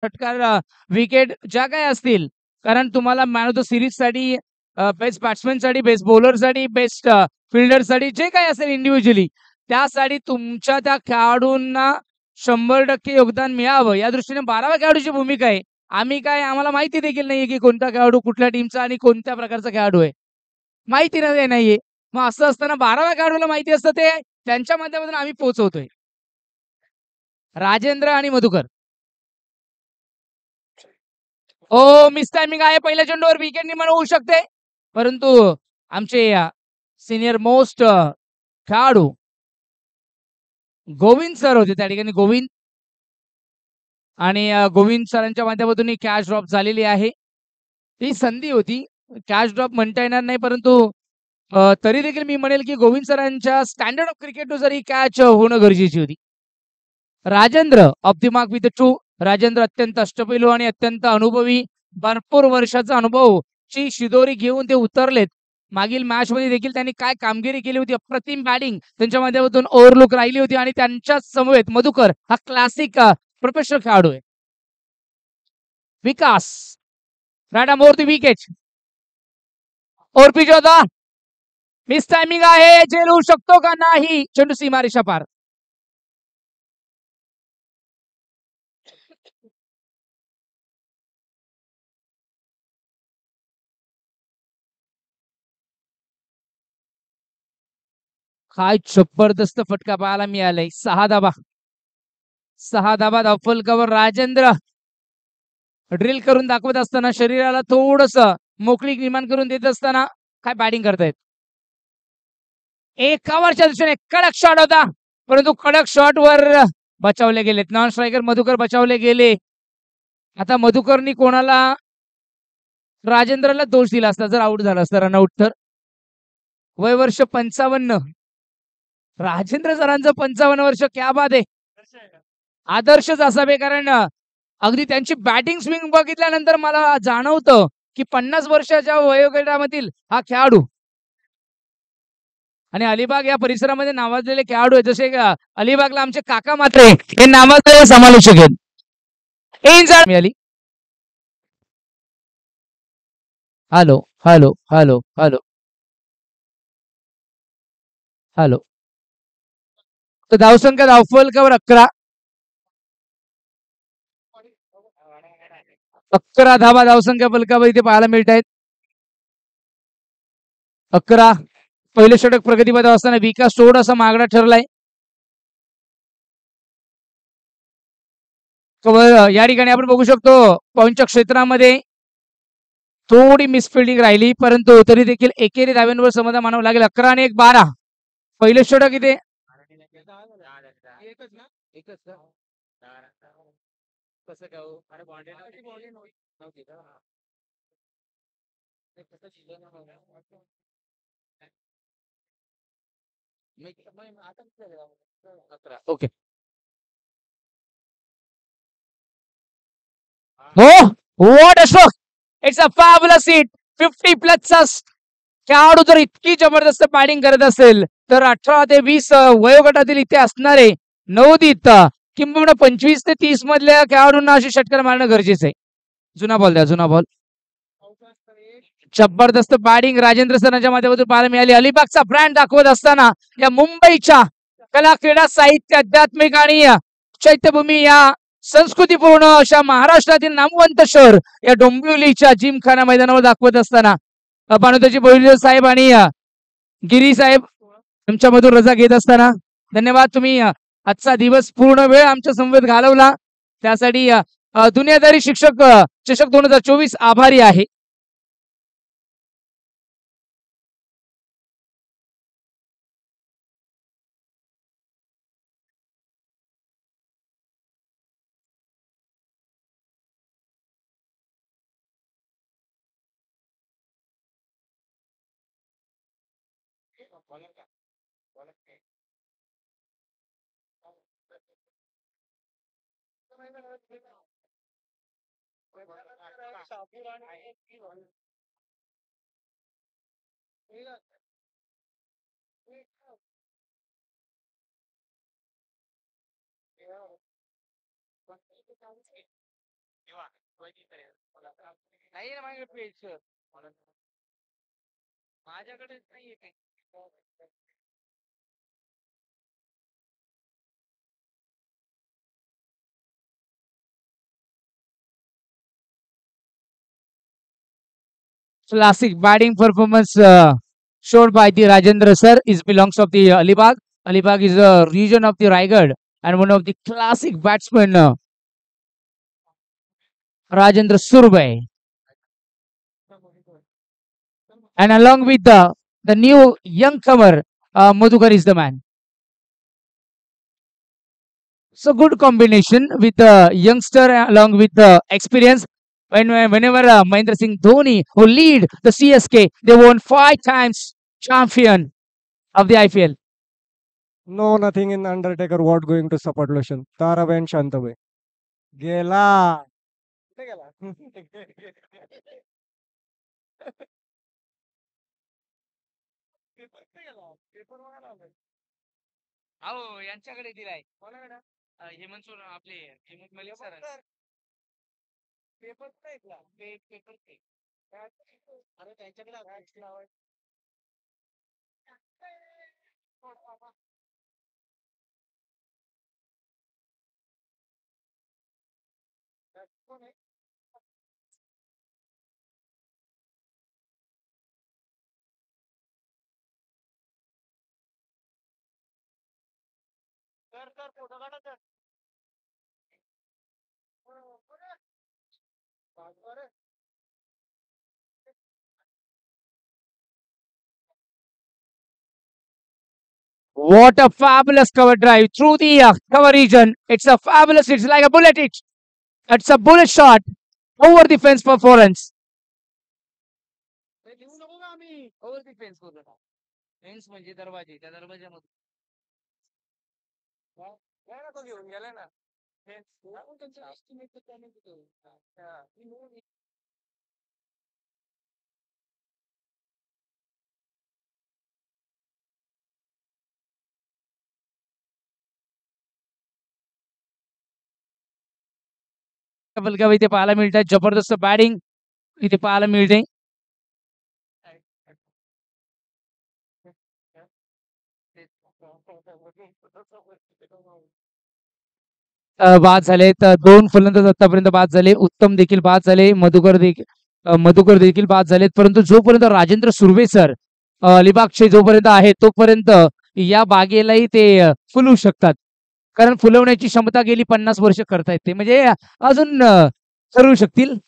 षटकार, विकेट ज्या काही असतील, कारण तुम्हाला मॅन ऑफ द सिरीज साठी, बेस्ट बॅट्समॅन साठी, बेस्ट बॉलर साठी, बेस्ट फिल्डर साठी जे काही असेल इंडिव्हिज्युअली, त्यासाठी तुमच्या त्या खेळाडूंना 100% योगदान मिळावं या दृष्टीने 12व्या खेळाडूची भूमिका आहे. आम्ही काय, आम्हाला माहिती देखील नाहीये की कोणता खेळाडू कुठल्या टीमचा आणि कोणत्या प्रकारचा खेळाडू आहे. माहिती नाहीये. मग असं असताना 12व्या खेळाडूला माहिती असतं, ते त्यांच्या माध्यमातून आम्ही पोहोचवतोय. राजेंद्र आणि मधुकर. हो, मिस टायमिंग आहे. पहिल्या चेंडूवर विकेट निर्माण होऊ शकते, परंतु आमचे सिनियर मोस्ट खेळाडू गोविंद सर होते त्या ठिकाणी. गोविंद आणि गोविंद सरांच्या माध्यमातून ही कॅच ड्रॉप झालेली आहे. ही संधी होती, कॅच ड्रॉप म्हणता येणार नाही, परंतु तरी देखील मी म्हणेल की गोविंद सरांच्या स्टँडर्ड ऑफ क्रिकेटनुसार ही कॅच होणं गरजेची होती. Rajendra of the mark with 2. Rajendra अत्यंत अष्टपैलू आणि अत्यंत अनुभवी, भरपूर वर्षाचा अनुभव ची शिदोरी घेऊन ते उतरलेत. मागील मॅच मध्ये देखील त्यांनी काय कामगिरी केली होती, अप्रतिम बॅटिंग त्यांच्या माध्यमातून ओव्हरलुक राहिली होती आणि त्यांच्या समवेत मधुकर हा क्लासिक प्रोफेशनल खेळाडू आहे. विकास राडा मोर द विकेट और पिच होता. मिस टायमिंग आहे, झेल होऊ शकतो का नाही, चेंडू सीमारेषा पार. काय जबरदस्त फटका पाहायला मिळालाय. 6 धाबा, 6 धाबा धावफलकावर राजेंद्र ड्रिल करून दाखवत असताना, शरीराला थोडस मोकळीक निर्माण करून देत असताना काय बॅटिंग करतायत. एकावरच्या दिशेने कडक शॉट होता, परंतु कडक शॉट वर बचावले गेलेत. नॉन स्ट्रायकर मधुकर बचावले गेले. आता मधुकरनी कोणाला, राजेंद्रला दोष दिला असता जर आउट झाला असता, रनआउट. तर वय वर्ष 55, राजेंद्र सरांचं 55 वर्ष, क्या बात आहे. आदर्शच असावे, कारण अगदी त्यांची बॅटिंग स्विंग बघितल्यानंतर मला जाणवतं की 50 वर्षाच्या वयोगटामधील हा खेळाडू. आणि अलिबाग या परिसरामध्ये नावाजलेले खेळाडू आहेत, जसे अलिबागला आमचे काका मात्रे हे नावाजलेले समालोचक आहेत. मिळाली. Hello hello hello hello hello. तर धावसंख्या धावफलकावर 11, 11 धावा धावसंख्या फलकावर इथे पाहायला मिळत आहेत. 11. पहिले षटक प्रगतीपथ असताना विकास थोडासा मागडा ठरलाय. या ठिकाणी आपण बघू शकतो पॉईंटच्या क्षेत्रामध्ये थोडी मिसफिल्डिंग राहिली, परंतु तरी देखील एकेरी धाव्यांवर समाधान मानावं लागेल. 11 आणि 1, 12. पहिले षटक इथे ओके. हो, what a stroke. It's a fabulous hit. 50 प्लसचा खेळाडू जर इतकी जबरदस्त बॅटिंग करत असेल, तर 18 ते 20 वयोगटातील इथे असणारे नवोदित किंबहुना 25 ते 30 मधल्या खेळाडूंना अशी षटकार मारणं गरजेचं आहे. जुना बॉल द्या, जुना बॉल. जबरदस्त बॅटिंग राजेंद्र सरांच्या माध्यमातून पाहायला मिळाली. अलिबागचा ब्रँड दाखवत असताना या मुंबईच्या कला, क्रीडा, साहित्य, आध्यात्मिक आणि चैत्यभूमी या संस्कृतीपूर्ण अशा महाराष्ट्रातील नामवंत शहर या डोंबिवलीच्या जिमखाना मैदानावर दाखवत असताना पाणोत्याची बोईर साहेब आणि गिरी साहेब तुमच्यामधून रजा घेत असताना धन्यवाद. तुम्ही आजचा दिवस पूर्ण वेळ आमच्या समवेत घालवला, त्यासाठी दुनियादारी शिक्षक चषक 2024 आभारी आहे. Classic batting performance showed by the Rajendra sir is belongs of the Alibag. Alibag is a region of the Raigad and one of the classic batsmen Rajendra Survey. And along with the new young comer Madhukar is the man. So good combination with the youngster along with the experience. Whenever Mahendra Singh Dhoni who lead the CSK, they won 5 times champion of the IPL. No, nothing in Undertaker. What going to support lotion? Tarabai and Shantabai. Gela. कुठे गेला? अहो यांच्याकडे दिलाय हेमंत सोन आपले Hemant Malik sir paper paper अरे त्यांच्याकडे What a fabulous cover drive through the cover region. It's a fabulous, it's like a bullet. It's a bullet shot over the fence for Florence. Over the fence fence म्हणजे दरवाजे त्या दरवाजामध्ये घेऊन गेला ना बलगाव इथे पाहायला मिळतात जबरदस्त बॅटिंग इथे पाहायला मिळते बाद झाले तर 2 फलंदाज आतापर्यंत बाद झाले उत्तम देखील बाद झाले मधुकर देखील बाद झालेत परंतु जोपर्यंत राजेंद्र सुर्वे सर अलिबागचे जोपर्यंत आहे तोपर्यंत या बागेलाही ते फुलवू शकतात कारण फुलवण्याची क्षमता गेली 50 वर्ष करता येते म्हणजे अजून ठरवू शकतील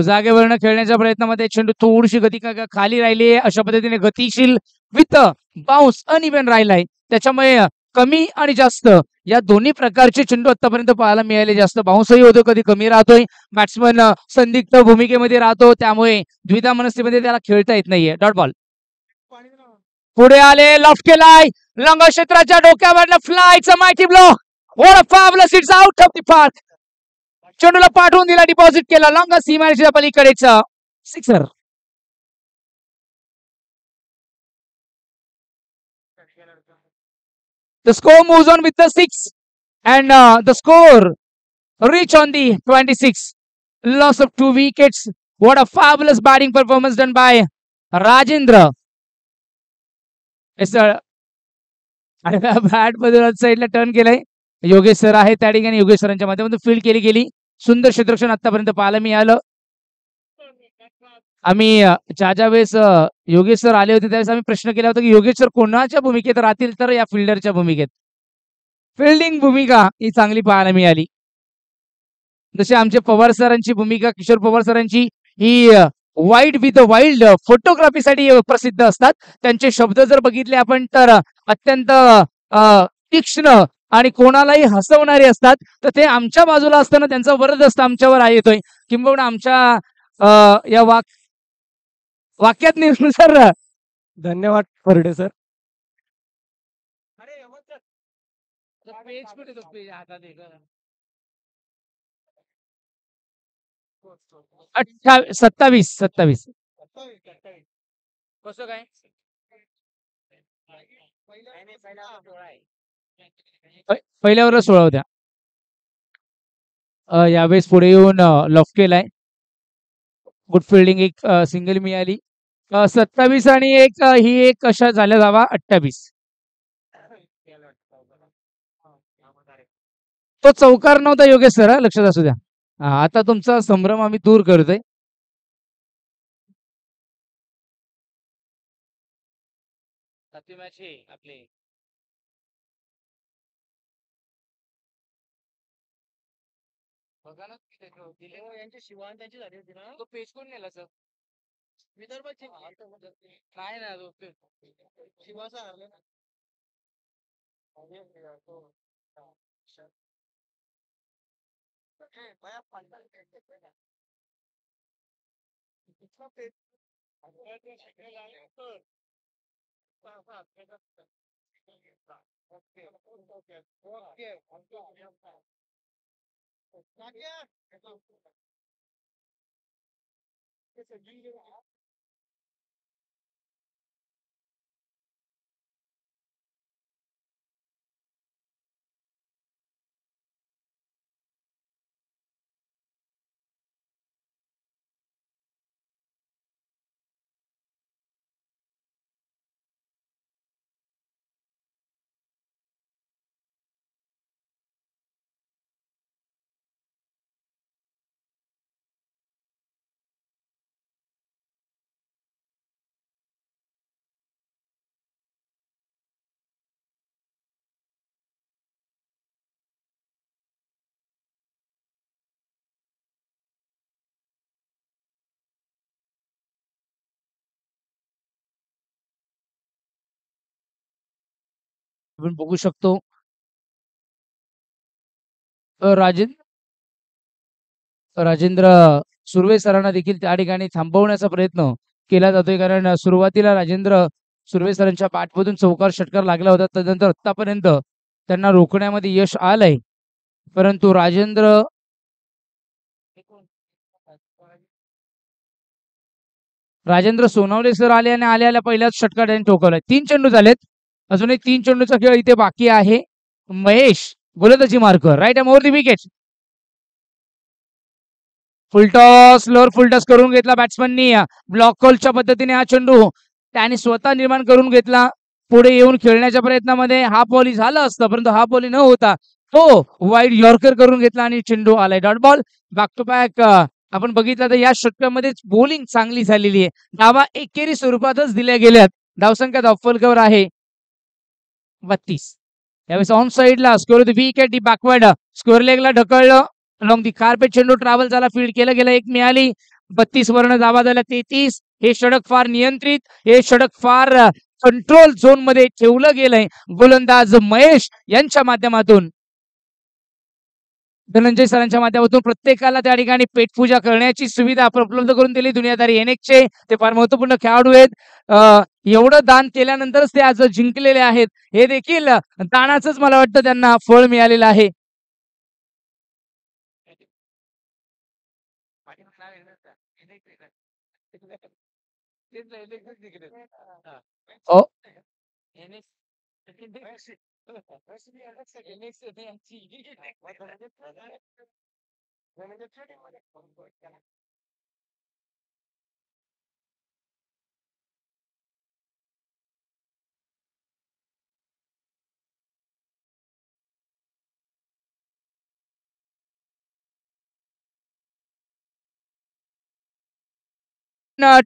जागेवरनं खेळण्याच्या प्रयत्नामध्ये चेंडू थोडीशी गती खाली राहिली आहे अशा पद्धतीने गतिशील विथ बाउन्स अनइव्हन राहिलाय त्याच्यामुळे कमी आणि जास्त या दोन्ही प्रकारचे चेंडू आतापर्यंत पाहायला मिळाले जास्त बाउन्सही होतो कधी कमी राहतोय बॅट्समन संदिग्ध भूमिकेमध्ये राहतो त्यामुळे द्विधा मनस्थितीमध्ये त्याला खेळता येत नाहीये डॉट बॉल पुढे आले लॉफ्ट केलाय लंग क्षेत्राच्या डोक्यावरनं फ्लायचा माहिती block what a fabulous it's out of the park चेंडूला पाठवून दिला डिपॉझिट केला लॉंग सीमारेषेच्या पलीकडेच sixer The score moves on with the 6 and the score reach on the 26 loss of 2 wickets what a fabulous batting performance done by Rajendra bat बदल साईडला turn केलाय Yogesh sir आहे त्या ठिकाणी योगेश सरांच्या माध्यमातून फील्ड केली गेली सुंदर क्षेत्ररक्षण आतापर्यंत पाहायला मिळालं आम्ही ज्या वेळेस योगेश सर आले होते त्यावेळेस आम्ही प्रश्न केला होता की योगेश सर कोणाच्या भूमिकेत राहतील तर या फिल्डरच्या भूमिकेत फिल्डिंग भूमिका ही चांगली पाहायला मिळाली जसे आमचे पवार सरांची भूमिका किशोर पवार सरांची ही वाईल्ड विथ वाईल्ड फोटोग्राफीसाठी प्रसिद्ध असतात त्यांचे शब्द जर बघितले आपण तर अत्यंत तीक्ष्ण आणि कोणालाही हसवणारे असतात तर ते आमच्या बाजूला असताना त्यांचा वरद असतं आमच्यावर येतोय किंबहुना आमच्या या वाक्यात नुसार धन्यवाद फरडे सर. अठ्ठावीस 27 कसं काय पहिल्यावर 16 होत्या. यावेळेस पुढे येऊन लॉफ केलाय. गुड फिल्डिंग एक सिंगल मिळाली. 27 आणि एक ही एक कशा झाल्या धावा 28. तो चौकार नव्हता योगेश सर, लक्षात असू द्या. आता तुमचा संभ्रम आम्ही दूर करतोय. आपले बघा ना यांची शिवान त्यांची झाली होती ना. तो पेज कोण नेला सर? विदर्भाचे नाही ना शिवाचा हरले ना. आपण बघू शकतो. राजेंद्र सुर्वे सरांना देखील त्या ठिकाणी थांबवण्याचा प्रयत्न केला जातोय, कारण सुरुवातीला राजेंद्र सुर्वे सरांच्या पाठमधून चौकार षटकार लागला होता. त्यानंतर आतापर्यंत त्यांना रोखण्यामध्ये यश आलंय, परंतु राजेंद्र सोनवणे सर आले आणि आल्या पहिल्याच षटकार त्यांनी ठोकवलाय. 3 चेंडू झालेत. अजूनही 3 चेंडूचा खेळ इथे बाकी आहे. महेश गोलंदाजी marker right arm over the wicket. Full toss lower full toss करून घेतला बॅट्समननी. ब्लॉक कॉलच्या पद्धतीने हा चेंडू त्याने स्वतः निर्माण करून घेतला. पुढे येऊन खेळण्याच्या प्रयत्नामध्ये हाफ बॉली झालं असतं, परंतु हाफ बॉली न होता तो वाईड यॉर्कर करून घेतला आणि चेंडू आलाय dot ball. Back to back आपण बघितलं तर या षटकामध्ये बॉलिंग चांगली झालेली आहे. धावा एकेरी स्वरूपातच दिल्या गेल्यात. धावसंख्या धावफलकावर आहे 32. यावेळेस ऑन साइडला square wicket the backward square लेगला ढकललं. अलॉंग दी कार्पेट चेंडू ट्रॅव्हल झाला, फील्ड केलं गेलं, एक मिळाली. 32 वर्ण धावा झाल्या 33. हे षटक फार नियंत्रित, हे षटक फार कंट्रोल झोन मध्ये ठेवलं गेलंय गोलंदाज महेश यांच्या माध्यमातून. धनंजय सरांच्या माध्यमातून प्रत्येकाला त्या ठिकाणी पेटपूजा करण्याची सुविधा उपलब्ध करून दिली दुनियादारी एनेकचे. ते फार महत्वपूर्ण खेळाडू आहेत. एवढं दान केल्यानंतरच ते आज जिंकलेले आहेत. हे देखील दानाचंच मला वाटतं त्यांना फळ मिळालेलं आहे.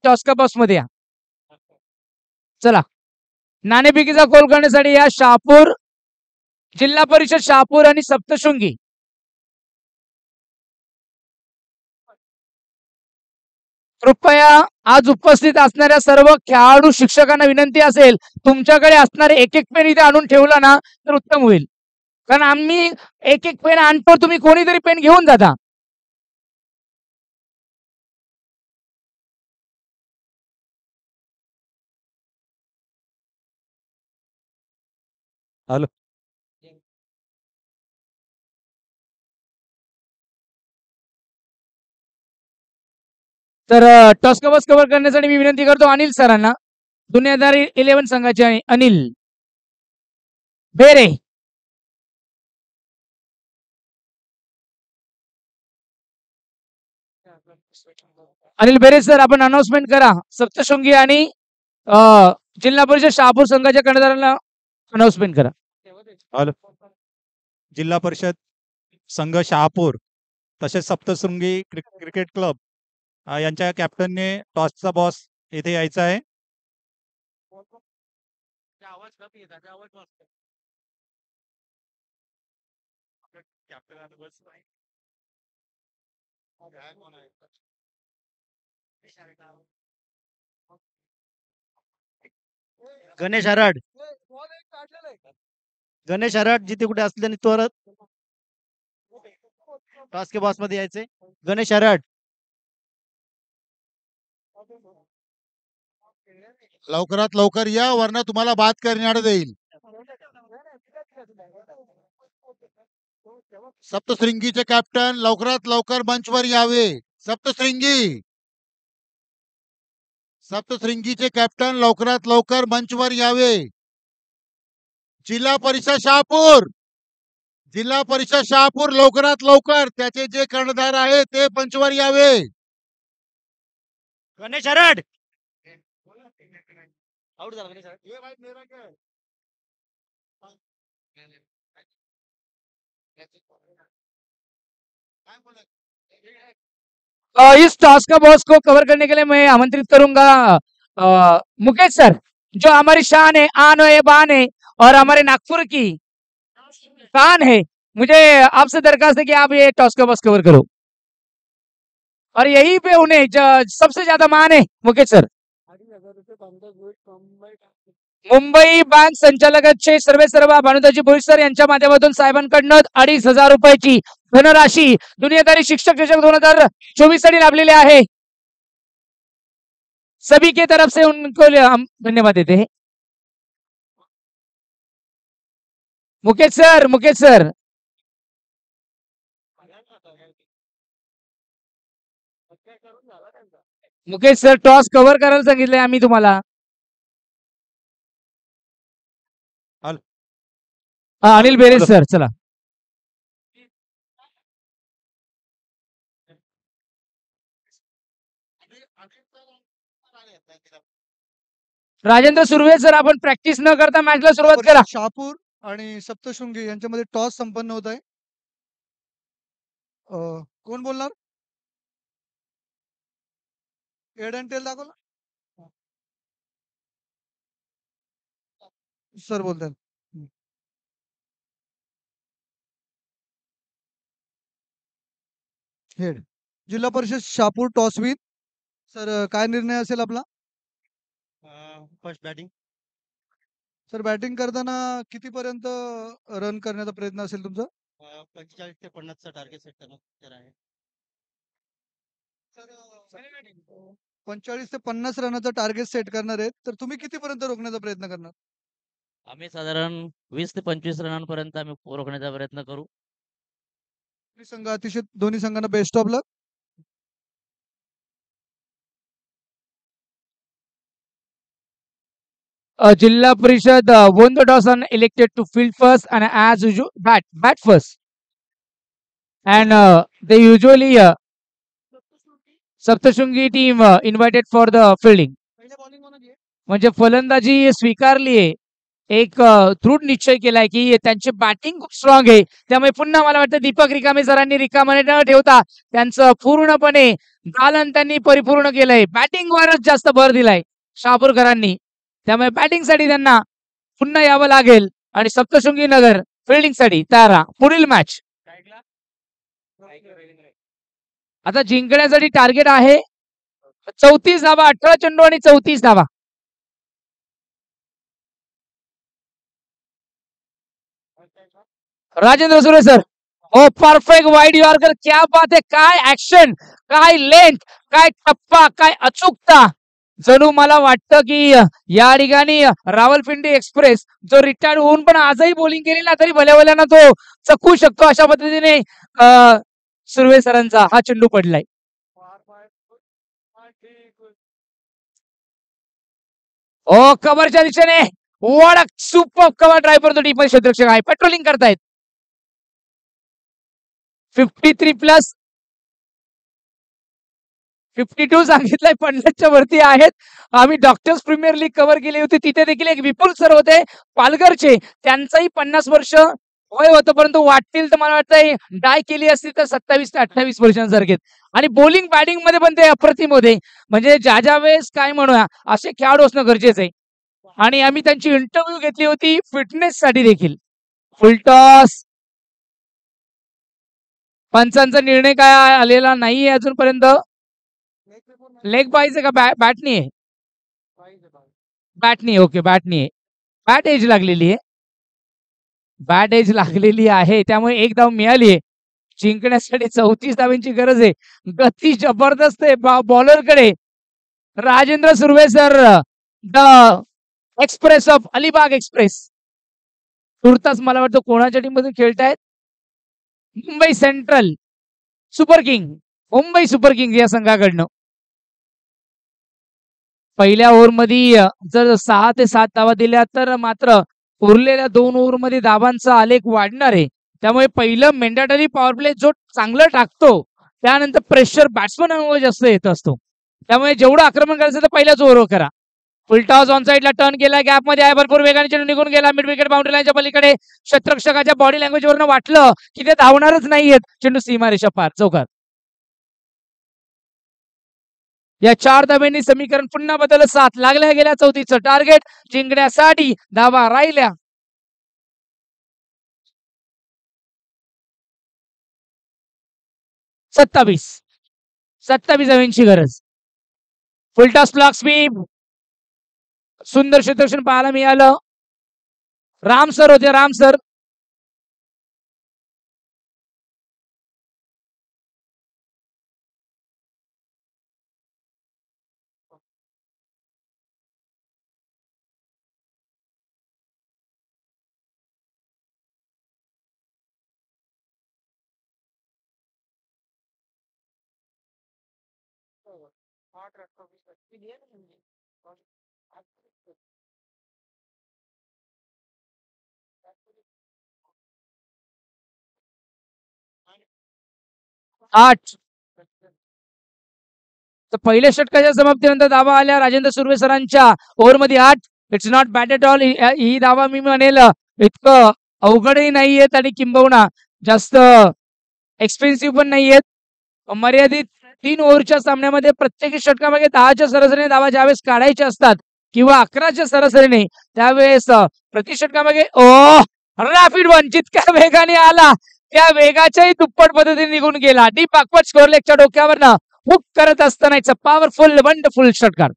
टॉस्का बॉक्स मध्ये या. चला, नाणेफेकीचा गोल करण्यासाठी या शहापूर जिल्हा परिषद शहापूर आणि सप्तशृंगी कृपया आज उपस्थित असणाऱ्या सर्व खेळाडू शिक्षकांना विनंती असेल, तुमच्याकडे असणारे एक एक पेन इथे आणून ठेवला ना तर उत्तम होईल. कारण आम्ही एक एक पेन आणतो, तुम्ही कोणीतरी पेन घेऊन जाता. हॅलो. तर टॉस कव्हर करण्यासाठी मी विनंती करतो अनिल सरांना, दुनियादारी 11 संघाचे अनिल बेरे. अनिल बेरे सर, आपण अनाउन्समेंट करा सप्तशृंगी आणि जिल्हा परिषद शहापूर संघाच्या कर्णधारांना अनाउन्समेंट करा. हॅलो. जिल्हा परिषद संघ शहापूर तसेच सप्तशृंगी क्रिकेट क्लब यांच्या कॅप्टनने टॉसचा बॉस येथे यायचा आहे. गणेश हराड, गणेश हराड जिथे कुठे असल्याने त्वरत टॉस के बॉस मध्ये यायचे. गणेश हराड. लवकरात लवकर या, वरना तुम्हाला बाद करण्यात येईल. सप्तशृंगीचे कॅप्टन लवकरात लवकर मंचवर यावे. सप्तशृंगीचे कॅप्टन लवकरात लवकर मंचवर यावे. जिल्हा परिषद शहापूर लवकरात लवकर त्याचे जे कर्णधार आहे ते मंचवर यावे. गणेश हराड. आउट झाला गणेश हराड. इस टॉस का बॉस को कवर करने के लिए मैं आमंत्रित करूंगा मुकेश सर, जो हमारी शान है, आन है, बान है और हमारे नागपुर की शान है. मुझे आपसे दरखास्त है कि आप ये टॉस का बॉस कवर करो और यहीं पे उन्हें सबसे ज्यादा मान है मुकेश सर. मुंबई बँक संचालकाचे सर्वेसर्वा भानुदाजी भोईर सर यांच्या माध्यमातून साहेबांकडनं 2,500 रुपयाची धनराशी दुनियादारी शिक्षक चषक 2024 साठी लाभलेली आहे. सभी के तरफ से उनको हम धन्यवाद देते हैं. Mukesh sir, Mukesh sir toss cover करायला सांगितलंय आम्ही तुम्हाला. अनिल बेरे सर, चला. राजेंद्र सुर्वे सर, आपण प्रॅक्टिस न करता मॅचला सुरुवात करा. शहापूर आणि सप्तशृंगी यांच्यामध्ये टॉस संपन्न होत आहे. कोण बोलणार? हेड अँड टेल दाखव सर. बोलतात हेड. जिल्हा परिषद शहापूर टॉस विन. सर काय निर्णय असेल आपला? First batting. सर बॅटिंग करताना कितीपर्यंत रन करण्याचा प्रयत्न असेल तुमचा? 45 ते 50चा टार्गेट सेट करणार आहे. 45 ते 50 रनाचा टार्गेट सेट करणार आहेत, तर तुम्ही कितीपर्यंत रोखण्याचा प्रयत्न करणार? आम्ही साधारण 20 ते 25 रनांपर्यंत आम्ही रोखण्याचा प्रयत्न करू. दोन्ही संघांना best of luck. Jilla Parishad won the toss and elected to field first and as usual bat first. And they usually Saptashungi team invited for the fielding. म्हणजे फलंदाजी स्वीकारली आहे. एक दृढ निश्चय केलाय की त्यांची बॅटिंग खूप स्ट्रॉंग आहे. त्यामुळे पुन्हा मला वाटतं दीपक रिकामे सरांनी रिकामे न ठेवता त्यांचं पूर्णपणे दालन त्यांनी परिपूर्ण केलंय. बॅटिंगवरच जास्त भर दिलाय शहापूरकरांनी. त्यामुळे बॅटिंग साठी त्यांना पुन्हा यावं लागेल आणि सप्तशृंगी नगर फिल्डिंग साठी तयार राहा. पुढील मॅच आता जिंकण्यासाठी टार्गेट आहे 34 धावा. 18 चेंडू आणि 34 धावा. राजेंद्र सुरे सर, ओ परफेक्ट वाईड यॉर्कर. क्या बात आहे. काय ऍक्शन, काय लेंथ, काय टप्पा, काय अचूकता. जणू मला वाटतं की या ठिकाणी रावलपिंडी एक्सप्रेस जो रिटायर्ड होऊन पण आजही बॉलिंग केली ना तरी भल्या भल्यानं तो चकवू शकतो अशा पद्धतीने सुर्वे सरांचा हा चेंडू पडलाय. ओ कव्हरच्या दिशेने what a super cover drive करतो डिफेन्स क्षेत्ररक्षक आहे. पेट्रोलिंग करतायत. 53 प्लस 52 सांगितलंय 50च्या वरती आहेत. आम्ही डॉक्टर्स प्रीमियर लीग कव्हर केली होती तिथे देखील एक विपुल सर होते पालघरचे त्यांचंही 50 वर्ष वय होतं परंतु वाटतील तर मला वाटतंय डाय केली असती तर 27 ते 28 वर्षांसारखे आणि बॉलिंग बॅटिंग मध्ये पण ते अप्रतिम होते. म्हणजे ज्या वेळेस काय म्हणूया असे खेळाडू असणं गरजेचं आहे. आणि आम्ही त्यांची इंटरव्ह्यू घेतली होती फिटनेस साठी देखील. फुलटॉस पंचांचा निर्णय काय आलेला नाहीये अजूनपर्यंत. लेग पाहिजे का बॅटनी आहे. बॅटनी ओके बॅटनी आहे. बॅट एज लागलेली आहे. बॅट एज लागलेली आहे त्यामुळे एक धाव मिळाली आहे. जिंकण्यासाठी 34 धावांची गरज आहे. गती जबरदस्त आहे बॉलरकडे. Rajendra Surve sir the express of Alibag express. तुर्तास मला वाटतं कोणाच्या टीम मधून खेळतायत. Mumbai Central Super King Mumbai Super King या संघाकडनं. पहिल्या ओव्हरमध्ये जर 6 ते 7 धावा दिल्या तर मात्र उरलेल्या 2 ओव्हरमध्ये धावांचा आलेख वाढणार आहे. त्यामुळे पहिलं मेंडेटरी पॉवर प्ले जो चांगलं टाकतो त्यानंतर प्रेशर बॅट्समन जास्त येत असतो. त्यामुळे जेवढं आक्रमण करायचं तर पहिल्याच ओव्हर करा. फुलटॉस ऑन साईडला टर्न केला गॅप मध्ये आहे भरपूर वेगाने चेंडू निघून गेला मिड विकेट बाउंड्री लाईनच्या पलीकडे. क्षेत्ररक्षकाच्या बॉडी लँग्वेज वरनं वाटलं की ते धावणारच नाहीयेत. चेंडू सीमारेषा पार चौकार. या 4 धाब्यांनी समीकरण पुन्हा बदल 7 लागल्या गेल्या 34चं टार्गेट जिंकण्यासाठी धावा राहिल्या 27 धाब्यांची गरज. फुलटॉस ब्लॉक स्वीप सुंदर क्षेत्ररक्षण पाहायला मिळालं. राम सर होते राम सर. आठ तर पहिल्या षटकाच्या समाप्तीनंतर धावा आल्या राजेंद्र सुर्वे सरांच्या ओव्हरमध्ये 8. It's not bad at all. ही धावा मी म्हणेल इतकं अवघडही नाहीयेत आणि किंबहुना जास्त एक्सपेन्सिव्ह पण नाहीयेत. मर्यादित 3 ओव्हरच्या सामन्यामध्ये प्रत्येक षटकामागे 10च्या सरासरीने धावा ज्यावेळेस काढायच्या असतात किंवा 11च्या सरासरीने त्यावेळेस प्रति षटकामागे रॅपिड वन जितक्या वेगाने आला त्या वेगाच्याही दुप्पट पद्धतीने निघून गेला. डीप बॅकवर्ड स्कोर लेगच्या डोक्यावरनं हुक करत असताना पॉवरफुल वंडरफुल षटकार.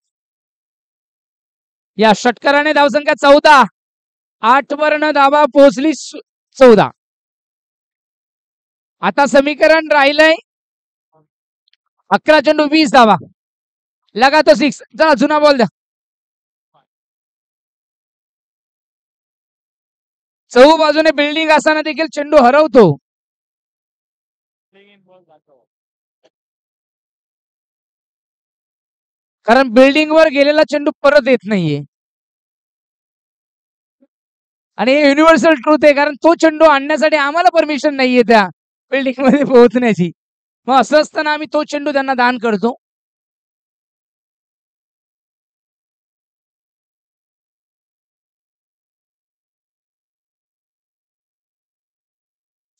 या षटकाराने धावसंख्या 14. 8 वरनं धावा पोहोचली 14. आता समीकरण राहिलंय 11 चेंडू 20 धावा. लगा तो 6. चला जुना बॉल द्या. चहू बाजूने बिल्डिंग असताना देखील चेंडू हरवतो. कारण बिल्डिंग वर गेलेला चेंडू परत येत नाहीये आणि हे युनिव्हर्सल ट्रूथ आहे कारण तो चेंडू आणण्यासाठी आम्हाला परमिशन नाहीये त्या बिल्डिंग मध्ये पोहोचण्याची. मग असं असताना आम्ही तो चेंडू त्यांना दान करतो.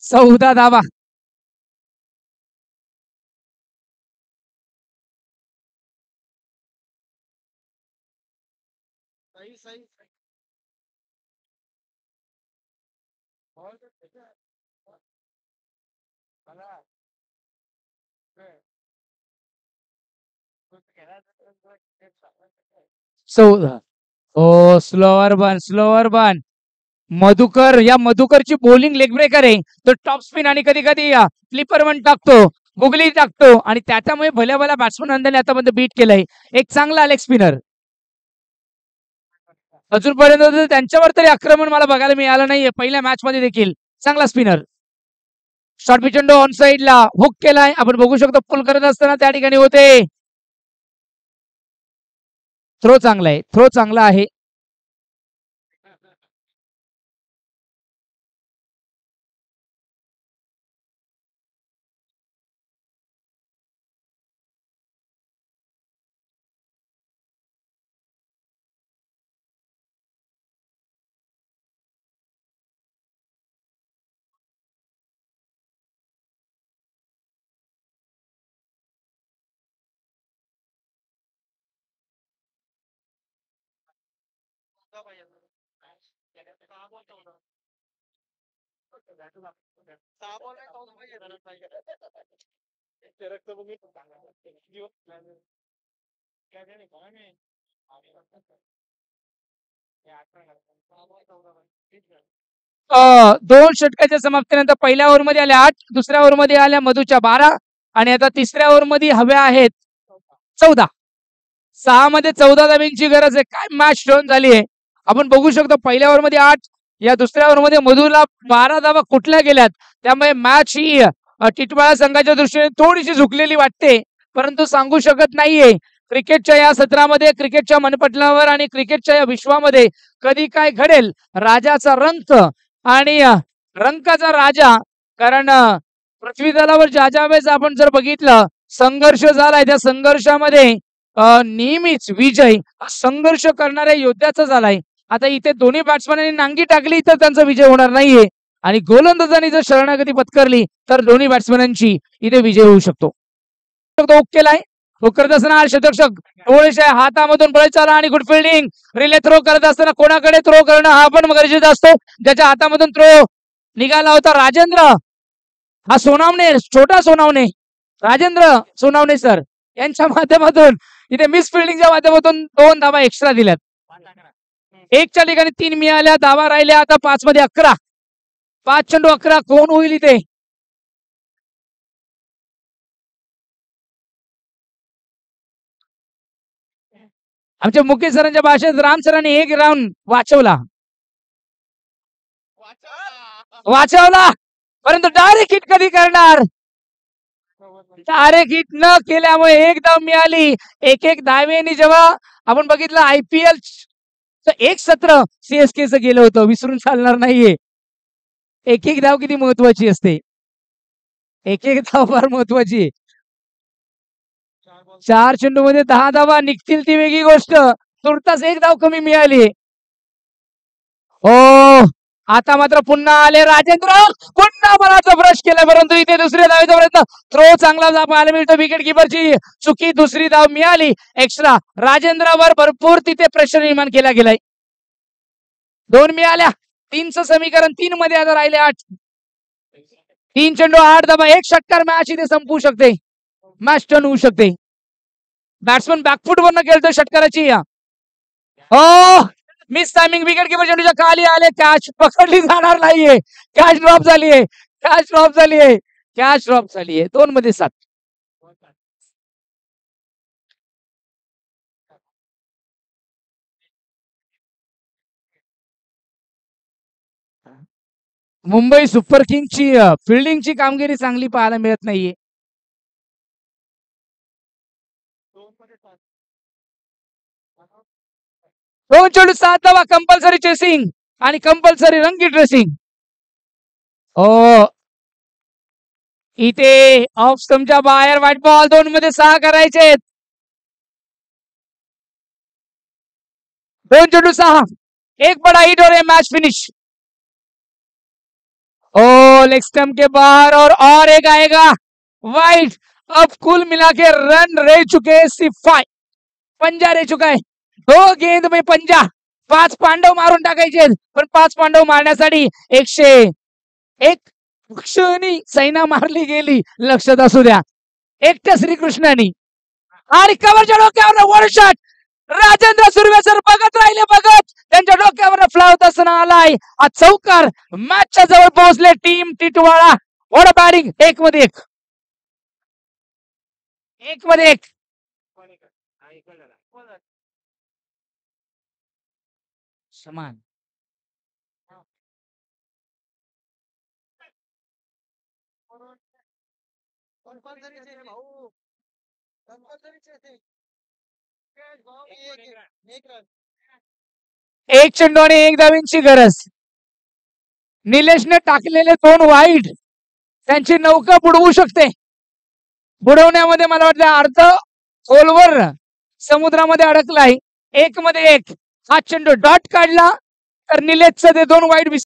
चौदा धावा. चौदा. ओ स्लोअर बन मधुकर, या मधुकरची बॉलिंग लेग ब्रेकर आहे. तो टॉप स्पिन आणि कधी कधी फ्लिपर वन टाकतो, गुगली टाकतो आणि त्याच्यामुळे भल्या भल्या बॅट्समन आतापर्यंत बीट केलंय. एक चांगला लेग स्पिनर. अजूनपर्यंत त्यांच्यावर तरी आक्रमण मला बघायला मिळालं नाहीये. पहिल्या मॅच मध्ये देखील चांगला स्पिनर. शॉर्ट पिच चेंडू ऑन साइडला हुक केलाय. आपण बघू शकतो पुल करत असताना त्या ठिकाणी होते. थ्रो चांगला आहे, थ्रो चांगला आहे. दोन षटकाच्या समाप्तीनंतर पहिल्या ओव्हरमध्ये आल्या 8, दुसऱ्या ओव्हरमध्ये आल्या मधूच्या 12 आणि आता तिसऱ्या ओव्हरमध्ये हव्या आहेत 14. 6 मध्ये 14 धाब्यांची गरज आहे. काय मॅच टर्न झाली आहे. आपण बघू शकतो पहिल्या ओव्हरमध्ये 8, या दुसऱ्या ओव्हरमध्ये मधूला 12 धाबा कुठल्या गेल्यात. त्यामुळे मॅच ही टिटवाळा संघाच्या दृष्टीने थोडीशी झुकलेली वाटते, परंतु सांगू शकत नाहीये. क्रिकेटच्या या सत्रामध्ये, क्रिकेटच्या मनपटलावर आणि क्रिकेटच्या या विश्वामध्ये कधी काय घडेल. राजाचा रंक आणि रंकाचा राजा. कारण पृथ्वी तलावर ज्या वेळेस आपण जर बघितलं संघर्ष झालाय, त्या संघर्षामध्ये नेहमीच विजय संघर्ष करणाऱ्या योद्ध्याचा झालाय. आता इथे दोन्ही बॅट्समॅनांनी नांगी टाकली तर त्यांचा विजय होणार नाहीये आणि गोलंदाजांनी जर शरणागती पत्करली तर दोन्ही बॅट्समॅनांची इथे विजय होऊ शकतो. केलाय करत असताना शतक थोडेशा हातामधून बळ चाला आणि गुड फिल्डिंग. रिले थ्रो करत असताना कोणाकडे थ्रो करणं हा पण गरजेचा असतो. ज्याच्या हातामधून थ्रो निघाला होता राजेंद्र, हा सोनावणे, छोटा सोनावणे, राजेंद्र सोनावणे सर यांच्या माध्यमातून इथे मिस फिल्डिंगच्या माध्यमातून 2 धावा एक्स्ट्रा दिल्यात. 1च्या ठिकाणी 3 मिळाल्या, धावा राहिल्या आता 5 मध्ये 11. 5 चेंडू 11. कोण होईल इथे. आमच्या मुकेश सरांच्या भाषेत राम सरांनी 1 राऊंड वाचवला, परंतु डायरेक्ट हिट कधी करणार. डायरेक्ट हिट न केल्यामुळे 1 धाव मिळाली. एक धावेने जेव्हा आपण बघितलं IPL एक सत्र CSKचं गेलं होतं, विसरून चालणार नाहीये. एक धाव किती महत्वाची असते. एक धाव फार महत्वाची. 4 चेंडू मध्ये 10 धावा निघतील ती वेगळी गोष्ट. तुर्तास 1 धाव कमी मिळाली. हो आता मात्र पुन्हा आले राजेंद्र, पुन्हा बराचा ब्रश केला, परंतु इथे दुसऱ्या धावेचा प्रयत्न. थ्रो चांगला पाहायला मिळतो. विकेट किपरची चुकी. दुसरी धाव मिळाली एक्स्ट्रा. राजेंद्रावर भरपूर तिथे प्रेशर निर्माण केला गेलाय. 2 मिळाल्या. 3चं समीकरण 3 मध्ये आता राहिले 8. 3 चेंडू 8 धावा. 1 षटकार मॅच इथे संपू शकते. मॅच टर्न होऊ शकते. बॅट्समन बॅकफुट वरनं खेळतोय षटकाराची. हो मिस टायमिंग. विकेट किपर चेंडूच्या खाली आले. कॅच पकडली जाणार नाहीये. कॅच ड्रॉप झालीये. कॅच ड्रॉप झालीये. कॅच ड्रॉप झालीये. 2 मध्ये 7. मुंबई सुपर किंग्सची फिल्डिंगची कामगिरी चांगली पाहायला मिळत नाहीये. 2 चेंडू 7 धावा. कंपल्सरी चेसिंग आणि कंपल्सरी रंगी ड्रेसिंग. इथे ऑफ स्टंपच्या बाहेर व्हाईट बॉल. 2 मध्ये 6 करायचे. 2 चेंडू 6. एक बड़ा हिट और ये मैच फिनिश. लेग स्टंप के बाहर और एक आएगा वाइड. अब कुल मिला के रन रह चुके 5. पंजा रह चुका है. 2 गेंद में पंजा. 5 पांडव मारून टाकायचे, पण 5 पांडव मारण्यासाठी 101 क्षणी सैना मारली गेली. लक्षात असू द्या. एकट्या श्रीकृष्णानी आणि कव्हरच्या डोक्यावर one shot. Rajendra Surve sir बघत राहिले. त्यांच्या डोक्यावर फ्लावर धावत असताना आलाय हा चौकार. मॅचच्या जवळ पोहोचले team Titwala. What a batting. 1-1. 1-1. समान. एक चेंडू आणि 1 धावींची गरज. निलेशने टाकलेले 2 वाईट त्यांची नौका बुडवू शकते. बुडवण्यामध्ये मला वाटलं अर्ध खोलवर समुद्रामध्ये अडकलाय. 1-1. हा चेंडू डॉट काढला तर निलेशचं ते 2 वाईट